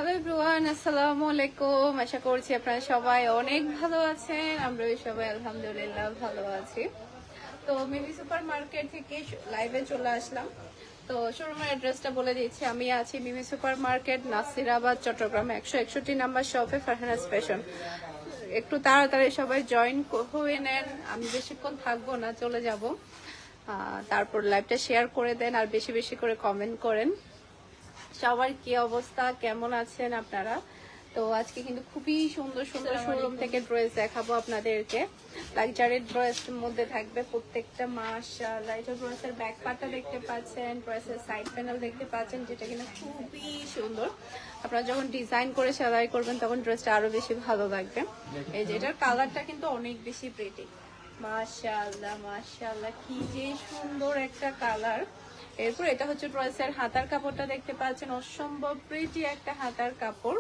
Hello everyone, আসসালামু আলাইকুম। আশা করছি আপনারা সবাই অনেক ভালো আছেন। আমরা সবাই আলহামদুলিল্লাহ ভালো আছি। তো মিমি সুপার মার্কেট থেকে লাইভে চলে আসলাম। তো শোরুমের অ্যাড্রেসটা বলে দিচ্ছি। আমি আছি Mimi super market, Nasirabad, Chittagong 161 number শপে, ফারহানাস ফ্যাশন। একটু তাড়াতাড়ি সবাই জয়েন হয়ে নেন, আমি বেশিক্ষণ থাকবো না, চলে যাব। তারপর লাইভটা শেয়ার করে দেন আর বেশি বেশি করে কমেন্ট করেন। সবার কি অবস্থা, কেমন আছেন আপনারা? তো আজকে কিন্তু খুবই সুন্দর সুন্দর শোরুম থেকে ড্রেস দেখাবো আপনাদেরকে। লাক্সারি ড্রেস মধ্যে থাকবে প্রত্যেকটা। মাশাআল্লাহ, এটা ড্রেসের ব্যাক পার্টটা দেখতে পাচ্ছেন, ড্রেসের সাইড প্যানেল দেখতে পাচ্ছেন, যেটা কিনা খুবই সুন্দর। আপনারা যখন ডিজাইন করে সেলাই করবেন তখন ড্রেসটা আরো বেশি ভালো লাগবে। এই যে এটার কালারটা কিন্তু অনেক বেশি প্রিটি। মাশাআল্লাহ মাশাআল্লাহ, কি যে সুন্দর একটা কালার। এরপর এটা হচ্ছে ড্রেসের হাতার কাপড়টা দেখতে পাচ্ছেন, অসম্ভব প্রিটি একটা হাতার কাপড়।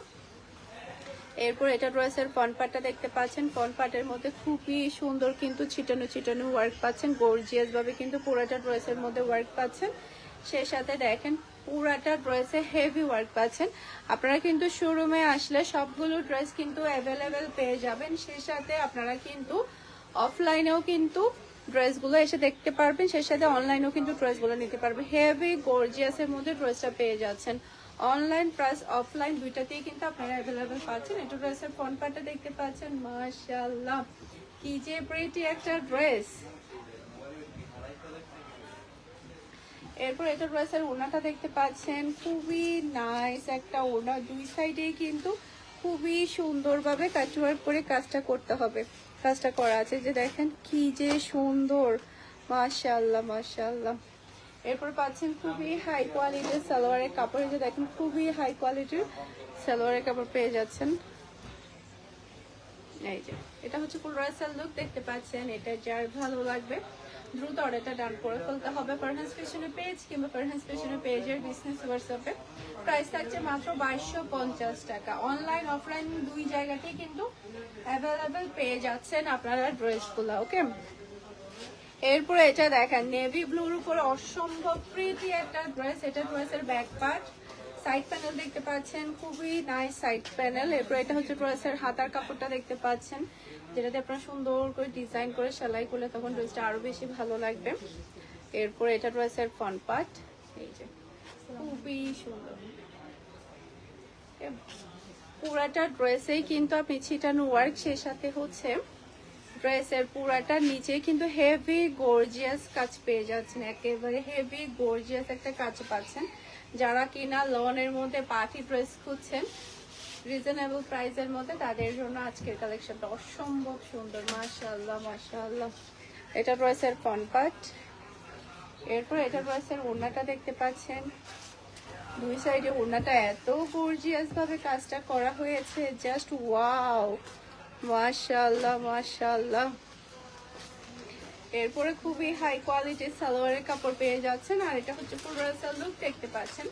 এরপর এটা ড্রেসের ফ্রন্ট পার্টটা দেখতে পাচ্ছেন, ফ্রন্ট পার্টের মধ্যে খুবই সুন্দর কিন্তু ছিটানো ছিটানো ওয়ার্ক পাচ্ছেন, গর্জিয়াস ভাবে কিন্তু পুরোটা ড্রেসের মধ্যে ওয়ার্ক পাচ্ছেন। সেই সাথে দেখেন পুরাটা ড্রেসে হেভি ওয়ার্ক পাচ্ছেন। আপনারা কিন্তু শোরুমে আসলে সবগুলো ড্রেস কিন্তু অ্যাভেলেবেল পেয়ে যাবেন। সেই সাথে আপনারা কিন্তু অফলাইনেও কিন্তু ড্রেসগুলো এসে দেখতে পারবেন, সেই সাথে অনলাইনেও কিন্তু ড্রেসগুলো নিতে পারবেন। হেভি গর্জিয়াসের মধ্যে ড্রেসটা পেয়ে যাচ্ছেন। অনলাইন প্লাস অফলাইন দুইটাতেই কিন্তু আপনারা অ্যাভেলেবেল পাচ্ছেন। এটা ড্রেসের ফ্রন্ট পার্টটা দেখতে পাচ্ছেন, মাশাআল্লাহ কি যে প্রিটি একটা ড্রেস। এরপর এটা ড্রেসের ওড়নাটা দেখতে পাচ্ছেন, খুবই নাইস একটা ওড়না, দুই সাইডেই কিন্তু খুবই সুন্দরভাবে কাটওয়ার্ক করে কাজটা করতে হবে, কাজটা করা আছে। যে দেখেন কি যে সুন্দর, মাশাআল্লাহ মাশাআল্লাহ। এরপর পাচ্ছেন খুবই হাই কোয়ালিটির সালোয়ারের কাপড়। যে দেখেন খুবই হাই কোয়ালিটির সালোয়ারের কাপড় পেয়ে যাচ্ছেন। এই যে এটা হচ্ছে ফুল ড্রেসের লুক দেখতে পাচ্ছেন। এটা যার ভালো লাগবে দ্রুত অর্ডারটা ডান করে ফেলতে হবে ফারহানাস ফ্যাশনের পেজ কিংবা ফারহানাস ফ্যাশনের পেজের বিজনেস হোয়াটসঅ্যাপে। প্রাইস থাকছে মাত্র 2250 টাকা। অনলাইন অফলাইন দুই জায়গাতেই কিন্তু অ্যাভেলেবেল পেয়ে যাচ্ছেন আপনারা ড্রেসগুলো। ওকে, এরপরে এটা দেখেন নেভি ব্লুর উপরে অসম্ভব প্রিটি একটা ড্রেস। এটা ড্রেসের ব্যাক পার্ট, সাইড প্যানেল দেখতে পাচ্ছেন, খুবই নাইস সাইড প্যানেল। এরপর এটা হচ্ছে ড্রেসের হাতার কাপড়টা দেখতে পাচ্ছেন, যেটাতে আপনারা সুন্দর করে ডিজাইন করে সেলাই করলে তখন ড্রেসটা আরো বেশি ভালো লাগবে। এরপর এটা ড্রেসের ফ্রন্ট পার্ট, এই যে খুবই সুন্দর। পুরাটা ড্রেসেই কিন্তু আপনি ছিটানো ওয়ার্ক, সেই সাথে হচ্ছে ড্রেসের পুরাটা নিচে কিন্তু হেভি গর্জিয়াস কাজ পেয়ে যাচ্ছেন, একেবারে হেভি গর্জিয়াস একটা কাজ পাচ্ছেন। যারা কিনা লনের মধ্যে পার্টি ড্রেস খুঁজছেন রিজনেবল প্রাইসের মধ্যে, তাদের জন্য আজকের কালেকশনটা অসম্ভব সুন্দর। মাশাআল্লাহ মাশাআল্লাহ, এটা ড্রেসের ফ্রন্ট পার্ট। এরপর এটা ড্রেসের ওড়নাটা দেখতে পাচ্ছেন, দুই সাইডে ওড়নাটা এত গর্জিয়াস ভাবে কাজটা করা হয়েছে, জাস্ট ওয়াও, মাশাআল্লাহ মাশাআল্লাহ। এরপরে খুবই হাই কোয়ালিটির সালোয়ারের কাপড় পেয়ে যাচ্ছেন। আর এটা হচ্ছে ফুল ড্রেসের লুক দেখতে পাচ্ছেন।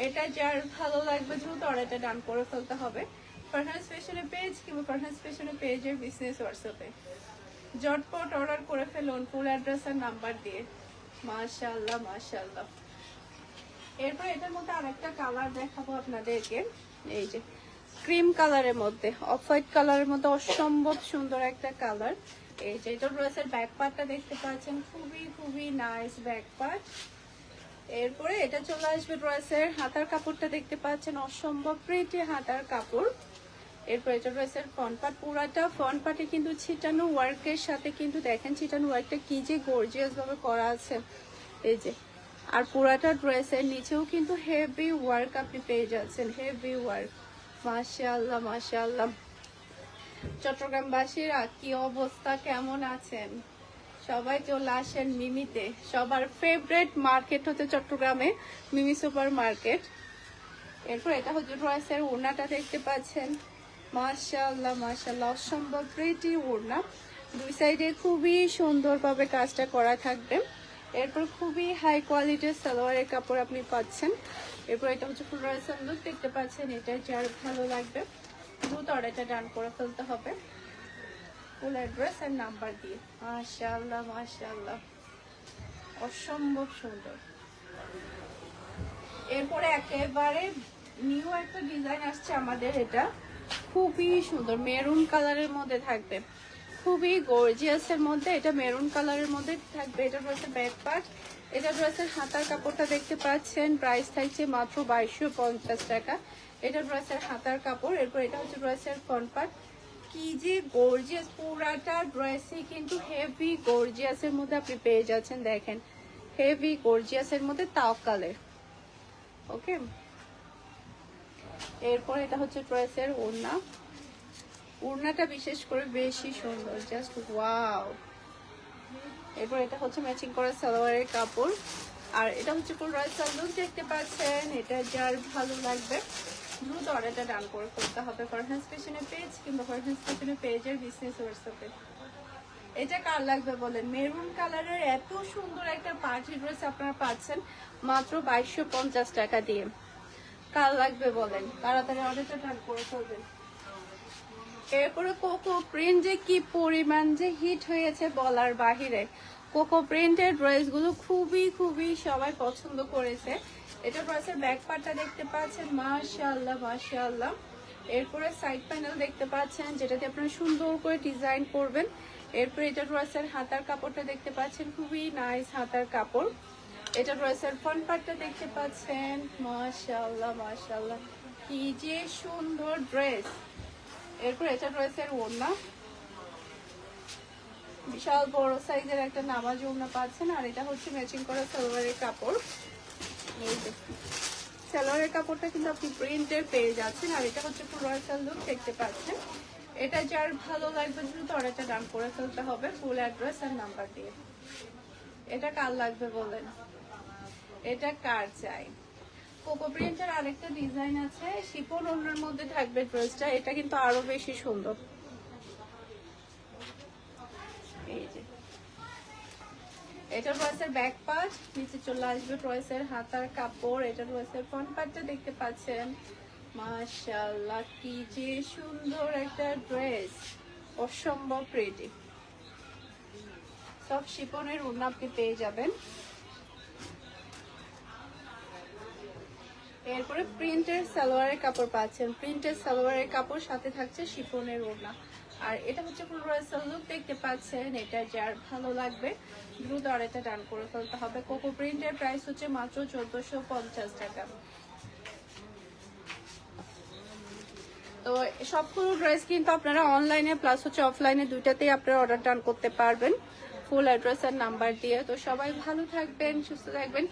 এটা যার ভালো লাগবে দ্রুত অর্ডারটা ডান করে ফেলতে হবে ফারহানাস ফ্যাশনের পেজ কিংবা ফারহানাস ফ্যাশনের পেজের বিজনেস হোয়াটসঅ্যাপে। ঝটপট অর্ডার করে ফেলুন ফুল অ্যাড্রেস আর নাম্বার দিয়ে। মাশাআল্লাহ মাশাআল্লাহ। এরপর এটার মধ্যে আরেকটা কালার দেখাবো আপনাদেরকে, এই যে ক্রিম কালারের মধ্যে, অফ হোয়াইট কালারের মধ্যে অসম্ভব সুন্দর একটা কালার। এই যে এটা ড্রেসের ব্যাক পার্টটা দেখতে পাচ্ছেন, খুবই খুবই নাইস ব্যাক পার্ট। এরপরে এটা চলে আসবে ড্রেসের হাতার কাপড়টা দেখতে পাচ্ছেন, অসম্ভব প্রিটি হাতার কাপড়। এরপর এটা ড্রেসের ফ্রন্ট পার্ট, পুরাটা ফ্রন্ট পার্টে কিন্তু ছিটানো ওয়ার্কের সাথে কিন্তু দেখেন ছিটানো ওয়ার্কটা কি যে গর্জিয়াস ভাবে করা আছে, এই যে। আর পুরাটা ড্রেসের নিচেও কিন্তু হেভি ওয়ার্ক আপনি পেয়ে যাচ্ছেন, হেভি ওয়ার্ক। মাশাআল্লাহ মাশাআল্লাহ। চট্টগ্রামবাসীর কি অবস্থা, কেমন আছেন? সবাই চলে আসেন মিমিতে। সবার ফেভারিট মার্কেট হচ্ছে চট্টগ্রামে মিমি সুপার মার্কেট। এরপর এটা হচ্ছে ড্রেসের ওড়নাটা দেখতে পাচ্ছেন, মাশাআল্লাহ মাশাআল্লাহ, অসম্ভব প্রিটি ওড়না। দুই সাইডে খুবই সুন্দরভাবে কাজটা করা থাকবে। এরপর খুবই হাই কোয়ালিটির সালোয়ারের কাপড় আপনি পাচ্ছেন। এরপর এটা হচ্ছে ফুল ড্রেসের লুক দেখতে পাচ্ছেন। এটা যার ভালো লাগবে দ্রুত অর্ডারটা ডান করে ফেলতে হবে ফুল অ্যাড্রেস আর নাম্বার দিয়ে। মাশাআল্লাহ মাশাআল্লাহ, অসম্ভব সুন্দর। এরপরে একেবারে নিউ একটা ডিজাইন আসছে আমাদের, এটা খুবই সুন্দর মেরুন কালারের মধ্যে থাকবে, খুবই গর্জিয়াসের মধ্যে। এটা মেরুন কালারের মধ্যে থাকবে। এটা রয়েছে ব্যাক পার্ট, এটা ড্রেসের হাতার কাপড়টা দেখতে পাচ্ছেন, প্রাইস থাকছে মাত্র 2250 টাকা। এটা ড্রেসের হাতার কাপড়। এরপর এটা হচ্ছে ড্রেসের ফ্রন্ট পার্ট। কি যে গর্জিয়াস, পুরাটা ড্রেসই কিন্তু হেভি গর্জিয়াসের মধ্যে আপনি পেয়ে যাচ্ছেন। দেখেন হেভি গর্জিয়াসের মধ্যে তাও কালার। ওকে, এরপর এটা হচ্ছে ড্রেসের ওড়না। ওড়নাটা বিশেষ করে বেশি সুন্দর, জাস্ট ওয়াও। এরপর এটা হচ্ছে ম্যাচিং করা সালোয়ারের কাপড়, আর এটা হচ্ছে পুরো রয়্যাল লুক দেখতে পাচ্ছেন। এটা যার ভালো লাগবে দ্রুত অর্ডারটা ডান করে করতে হবে ফরহান ফ্যাশনের পেজ কিংবা ফরহান ফ্যাশনের পেজের বিজনেস হোয়াটসঅ্যাপে। এটা কার লাগবে বলেন? মেরুন কালারের এত সুন্দর একটা পার্টি ড্রেস আপনারা পাচ্ছেন মাত্র 2250 টাকা দিয়ে। কার লাগবে বলেন? তাড়াতাড়ি অর্ডারটা ডান করে ফেলবেন। এরপরে কোকো প্রিন্ট যে কি পরিমাণ যে হিট হয়েছে বলার বাহিরে। কোকো প্রিন্টের ড্রেসগুলো খুবই খুবই সবাই পছন্দ করেছে। এটা ড্রেসের ব্যাক পার্টটা দেখতে পাচ্ছেন, মাশাআল্লাহ মাশাআল্লাহ। এরপরে সাইড প্যানেল দেখতে পাচ্ছেন, যেটাতে আপনারা সুন্দর করে ডিজাইন করবেন। এরপরে এটা ড্রেসের হাতার কাপড়টা দেখতে পাচ্ছেন, খুবই নাইস হাতার কাপড়। এটা ড্রেসের ফ্রন্ট পার্টটা দেখতে পাচ্ছেন, মাশাআল্লাহ মাশাআল্লাহ, কি যে সুন্দর ড্রেস। এরপর এটা ড্রেসের ওড়না, বিশাল বড় সাইজের একটা নামাজ ওড়না পাচ্ছেন। আর এটা হচ্ছে ম্যাচিং করা সালোয়ারের কাপড়। এই যে সালোয়ারের কাপড়টা কিন্তু আপনি প্রিন্টের পেয়ে যাচ্ছেন। আর এটা হচ্ছে পুরো রয়্যাল লুক দেখতে পাচ্ছেন। এটা যার ভালো লাগবে দ্রুত অর্ডারটা ডান করে ফেলতে হবে ফুল অ্যাড্রেস আর নাম্বার দিয়ে। এটা কার লাগবে বলেন? এটা কার চাই? কোকো প্রিন্টের আরেকটা ডিজাইন আছে, শিফন ওড়নার মধ্যে থাকবে ড্রেসটা। এটা কিন্তু আরো বেশি সুন্দর। এই যে এটা ড্রেসের ব্যাক পার্ট, নিচে চলে আসবে ড্রেসের হাতার কাপড়। এটা ড্রেসের ফ্রন্ট পার্টটা দেখতে পাচ্ছেন, মাশাআল্লাহ কি যে সুন্দর একটা ড্রেস, অসম্ভব প্রিটি। সব শিফনের ওড়না আপনি পেয়ে যাবেন। এরপরে প্রিন্টের সালোয়ারের কাপড় পাচ্ছেন, প্রিন্টের সালোয়ারের কাপড় সাথে থাকছে শিফনের ওড়না। আর এটা হচ্ছে পুরো রয়্যাল লুক দেখতে পাচ্ছেন। এটা যার ভালো লাগবে দ্রুত অর্ডারটা ডান করে ফেলতে হবে। কোকো প্রিন্টের প্রাইস হচ্ছে মাত্র 1450 টাকা। তো সবগুলো ড্রেস কিন্তু আপনারা অনলাইনে প্লাস হচ্ছে অফলাইনে দুইটাতেই আপনারা অর্ডার ডান করতে পারবেন ফুল অ্যাড্রেস আর নাম্বার দিয়ে। তো সবাই ভালো থাকবেন, সুস্থ থাকবেন,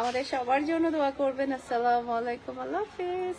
আমাদের সবার জন্য দোয়া করবেন। আসসালামু আলাইকুম, আল্লাহ হাফেজ।